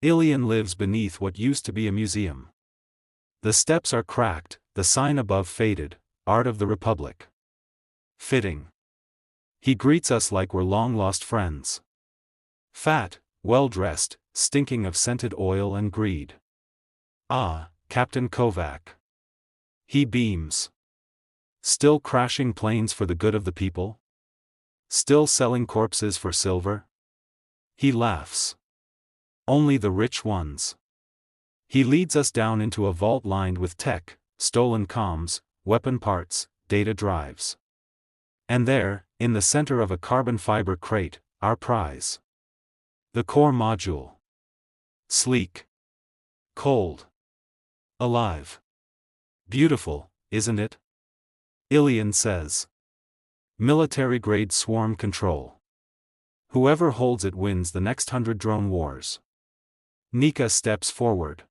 Ilion lives beneath what used to be a museum. The steps are cracked, the sign above faded, Art of the Republic. Fitting. He greets us like we're long-lost friends. Fat, well-dressed, stinking of scented oil and greed. Ah, Captain Kovac. He beams. Still crashing planes for the good of the people? Still selling corpses for silver? He laughs. Only the rich ones. He leads us down into a vault lined with tech, stolen comms, weapon parts, data drives. And there, in the center of a carbon fiber crate, our prize. The core module. Sleek. Cold. Alive. Beautiful, isn't it? Ilion says. Military-grade swarm control. Whoever holds it wins the next 100 drone wars. Nika steps forward.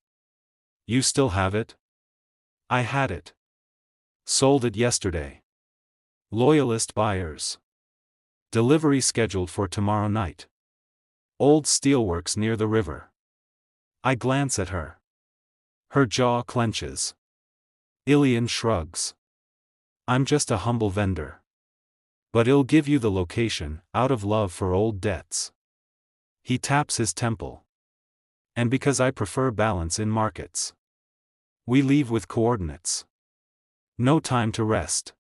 You still have it? I had it. Sold it yesterday. Loyalist buyers. Delivery scheduled for tomorrow night. Old steelworks near the river. I glance at her. Her jaw clenches. Ilion shrugs. I'm just a humble vendor. But I'll give you the location, out of love for old debts. He taps his temple. And because I prefer balance in markets. We leave with coordinates. No time to rest.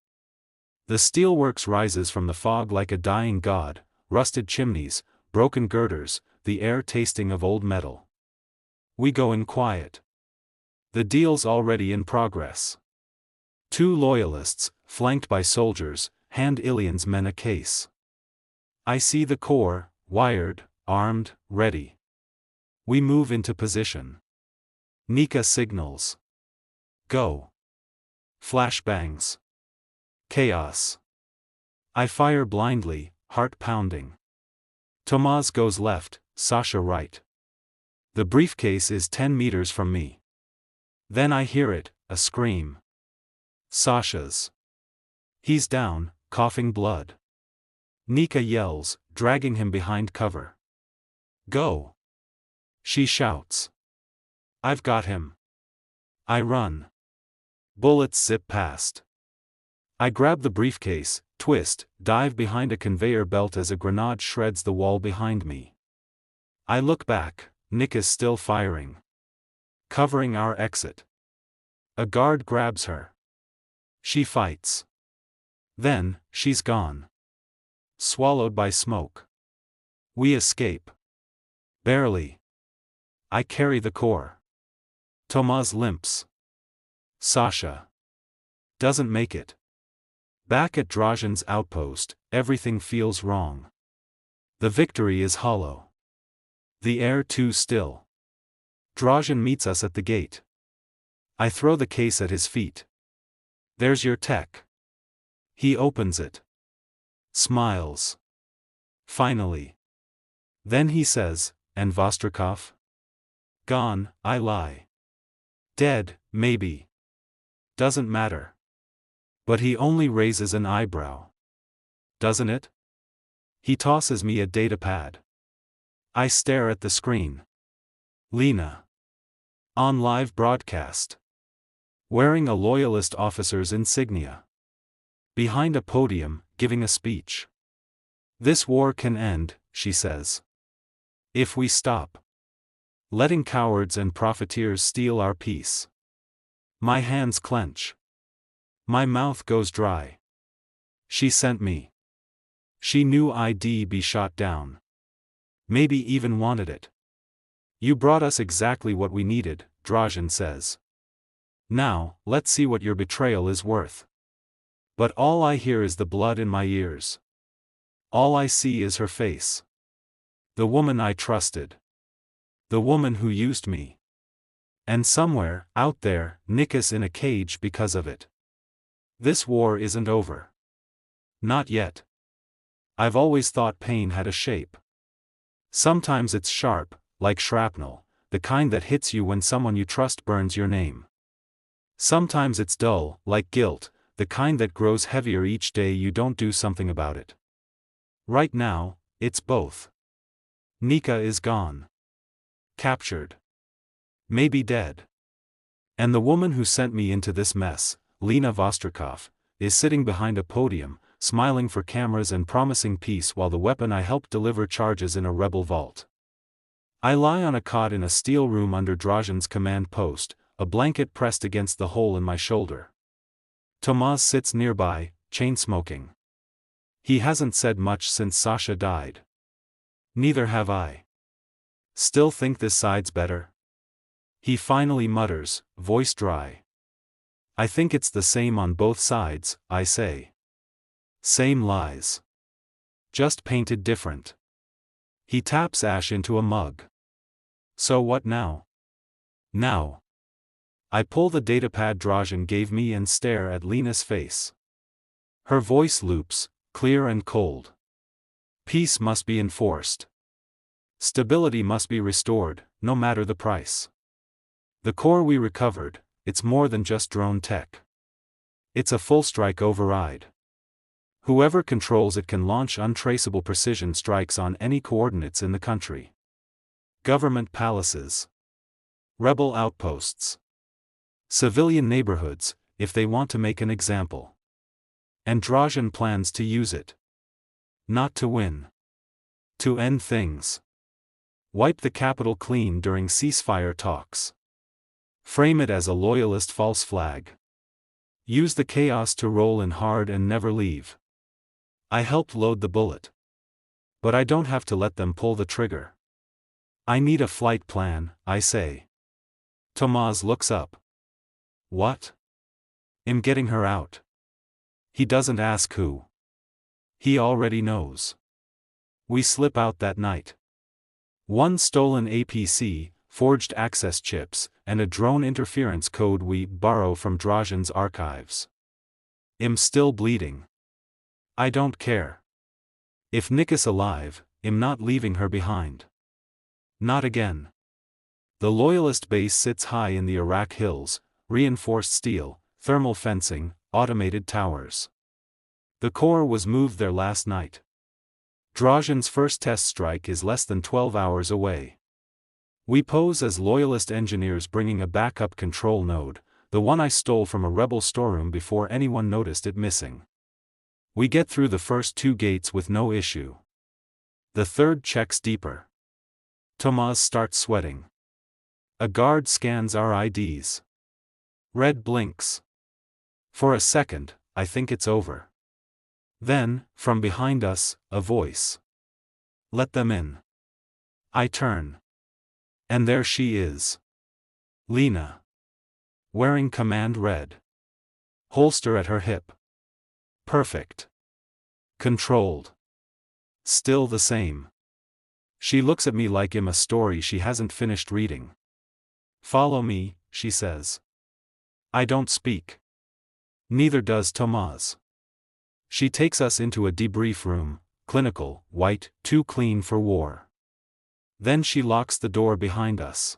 The steelworks rises from the fog like a dying god, rusted chimneys, broken girders, the air tasting of old metal. We go in quiet. The deal's already in progress. 2 loyalists, flanked by soldiers, hand Ilion's men a case. I see the core, wired, armed, ready. We move into position. Nika signals. Go. Flashbangs. Chaos. I fire blindly, heart pounding. Tomas goes left, Sasha right. The briefcase is 10 meters from me. Then I hear it, a scream. Sasha's. He's down, coughing blood. Nika yells, dragging him behind cover. Go. She shouts. I've got him. I run. Bullets zip past. I grab the briefcase, twist, dive behind a conveyor belt as a grenade shreds the wall behind me. I look back, Nick is still firing. Covering our exit. A guard grabs her. She fights. Then, she's gone. Swallowed by smoke. We escape. Barely. I carry the core. Tomas limps. Sasha. Doesn't make it. Back at Dražan's outpost, everything feels wrong. The victory is hollow. The air too still. Dražan meets us at the gate. I throw the case at his feet. There's your tech. He opens it. Smiles. Finally. Then he says, and Vostrikov? Gone, I lie. Dead, maybe. Doesn't matter. But he only raises an eyebrow. Doesn't it? He tosses me a datapad. I stare at the screen. Lena. On live broadcast. Wearing a loyalist officer's insignia. Behind a podium, giving a speech. This war can end, she says. If we stop. Letting cowards and profiteers steal our peace. My hands clench. My mouth goes dry. She sent me. She knew I'd be shot down. Maybe even wanted it. You brought us exactly what we needed, Dražan says. Now, let's see what your betrayal is worth. But all I hear is the blood in my ears. All I see is her face. The woman I trusted. The woman who used me. And somewhere, out there, Nick is in a cage because of it. This war isn't over. Not yet. I've always thought pain had a shape. Sometimes it's sharp, like shrapnel, the kind that hits you when someone you trust burns your name. Sometimes it's dull, like guilt, the kind that grows heavier each day you don't do something about it. Right now, it's both. Nika is gone. Captured. Maybe dead. And the woman who sent me into this mess, Lena Vostrikov, is sitting behind a podium, smiling for cameras and promising peace while the weapon I helped deliver charges in a rebel vault. I lie on a cot in a steel room under Dražan's command post, a blanket pressed against the hole in my shoulder. Tomas sits nearby, chain-smoking. He hasn't said much since Sasha died. Neither have I. Still think this side's better? He finally mutters, voice dry. I think it's the same on both sides, I say. Same lies. Just painted different. He taps ash into a mug. So what now? Now. I pull the datapad Dražan gave me and stare at Lena's face. Her voice loops, clear and cold. Peace must be enforced. Stability must be restored, no matter the price. The core we recovered, it's more than just drone tech. It's a full-strike override. Whoever controls it can launch untraceable precision strikes on any coordinates in the country. Government palaces. Rebel outposts. Civilian neighborhoods, if they want to make an example. And Dražan plans to use it. Not to win. To end things. Wipe the capital clean during ceasefire talks. Frame it as a loyalist false flag. Use the chaos to roll in hard and never leave. I helped load the bullet. But I don't have to let them pull the trigger. I need a flight plan, I say. Tomas looks up. What? I'm getting her out. He doesn't ask who. He already knows. We slip out that night. One stolen APC, forged access chips, and a drone interference code we borrow from Dražan's archives. I'm still bleeding. I don't care. If Nick is alive, I'm not leaving her behind. Not again. The loyalist base sits high in the Iraq hills, reinforced steel, thermal fencing, automated towers. The core was moved there last night. Dražan's first test strike is less than 12 hours away. We pose as loyalist engineers bringing a backup control node, the one I stole from a rebel storeroom before anyone noticed it missing. We get through the first 2 gates with no issue. The third checks deeper. Tomas starts sweating. A guard scans our IDs. Red blinks. For a second, I think it's over. Then, from behind us, a voice. Let them in. I turn. And there she is. Lena. Wearing command red. Holster at her hip. Perfect. Controlled. Still the same. She looks at me like I'm a story she hasn't finished reading. Follow me, she says. I don't speak. Neither does Tomas. She takes us into a debrief room, clinical, white, too clean for war. Then she locks the door behind us.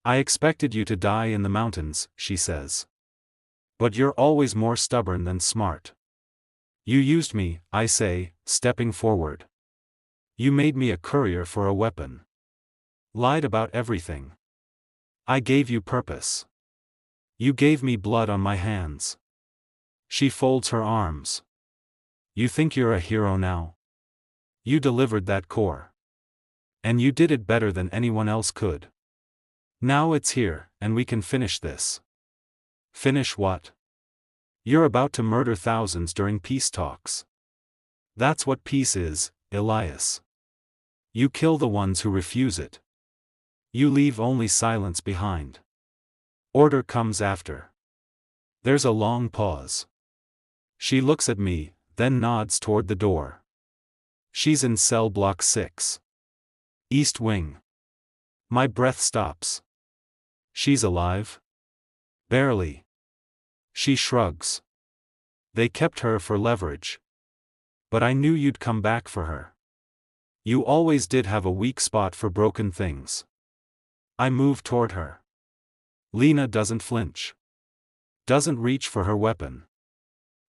I expected you to die in the mountains, she says. But you're always more stubborn than smart. You used me, I say, stepping forward. You made me a courier for a weapon. Lied about everything. I gave you purpose. You gave me blood on my hands. She folds her arms. You think you're a hero now? You delivered that core. And you did it better than anyone else could. Now it's here, and we can finish this. Finish what? You're about to murder thousands during peace talks. That's what peace is, Elias. You kill the ones who refuse it. You leave only silence behind. Order comes after. There's a long pause. She looks at me, then nods toward the door. She's in cell block 6. East Wing. My breath stops. She's alive? Barely. She shrugs. They kept her for leverage. But I knew you'd come back for her. You always did have a weak spot for broken things. I move toward her. Lena doesn't flinch. Doesn't reach for her weapon.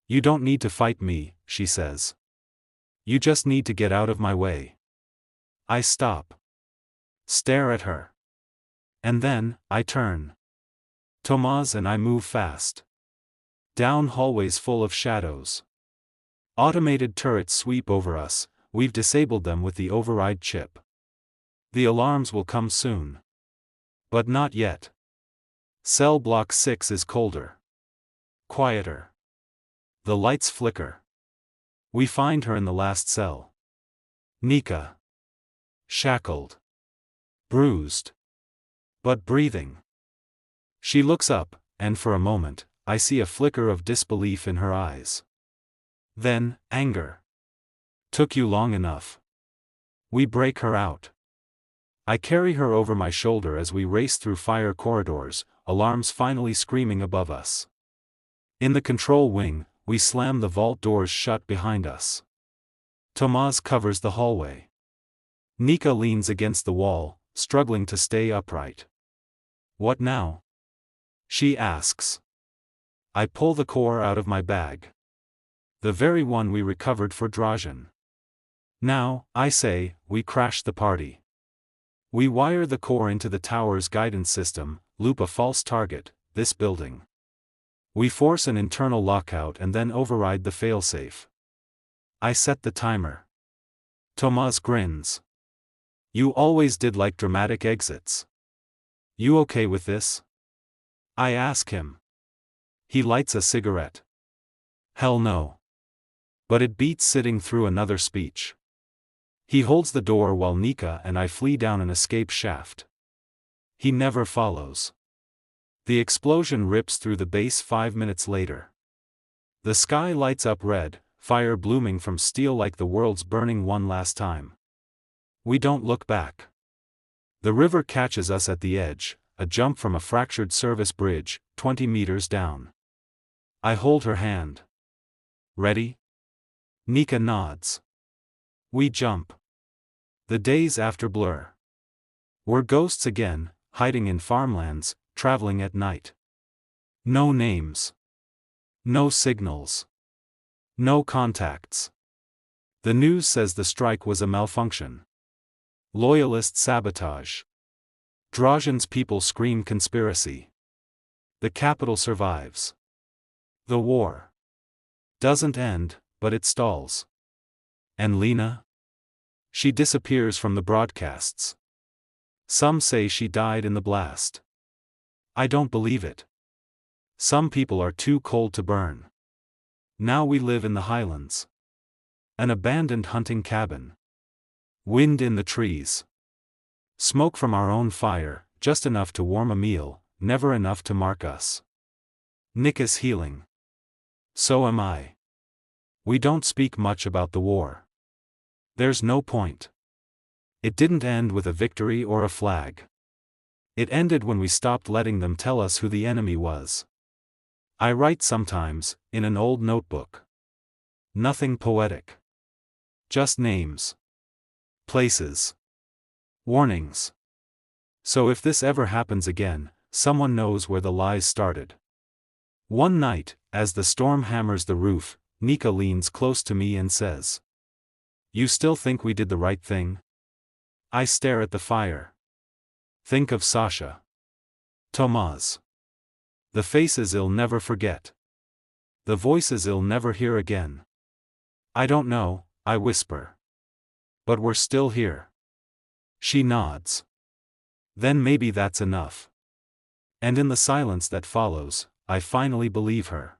You don't need to fight me, she says. You just need to get out of my way. I stop. Stare at her. And then, I turn. Tomas and I move fast. Down hallways full of shadows. Automated turrets sweep over us, we've disabled them with the override chip. The alarms will come soon. But not yet. Cell block 6 is colder. Quieter. The lights flicker. We find her in the last cell. Nika. Shackled. Bruised. But breathing. She looks up, and for a moment, I see a flicker of disbelief in her eyes. Then, anger. Took you long enough. We break her out. I carry her over my shoulder as we race through fire corridors, alarms finally screaming above us. In the control wing, we slam the vault doors shut behind us. Tomas covers the hallway. Nika leans against the wall, struggling to stay upright. What now? She asks. I pull the core out of my bag. The very one we recovered for Dražen. Now, I say, we crash the party. We wire the core into the tower's guidance system, loop a false target, this building. We force an internal lockout and then override the failsafe. I set the timer. Tomas grins. You always did like dramatic exits. You okay with this? I ask him. He lights a cigarette. Hell no. But it beats sitting through another speech. He holds the door while Nika and I flee down an escape shaft. He never follows. The explosion rips through the base 5 minutes later. The sky lights up red, fire blooming from steel like the world's burning one last time. We don't look back. The river catches us at the edge, a jump from a fractured service bridge, 20 meters down. I hold her hand. Ready? Nika nods. We jump. The days after blur. We're ghosts again, hiding in farmlands, traveling at night. No names. No signals. No contacts. The news says the strike was a malfunction. Loyalist sabotage. Dražen's people scream conspiracy. The capital survives. The war doesn't end, but it stalls. And Lena? She disappears from the broadcasts. Some say she died in the blast. I don't believe it. Some people are too cold to burn. Now we live in the highlands. An abandoned hunting cabin. Wind in the trees. Smoke from our own fire, just enough to warm a meal, never enough to mark us. Nika's healing. So am I. We don't speak much about the war. There's no point. It didn't end with a victory or a flag. It ended when we stopped letting them tell us who the enemy was. I write sometimes, in an old notebook. Nothing poetic. Just names. Places. Warnings. So if this ever happens again, someone knows where the lies started. One night, as the storm hammers the roof, Nika leans close to me and says, "You still think we did the right thing?" I stare at the fire. Think of Sasha. Tomas. The faces I'll never forget. The voices I'll never hear again. I don't know, I whisper. But we're still here. She nods. Then maybe that's enough. And in the silence that follows, I finally believe her.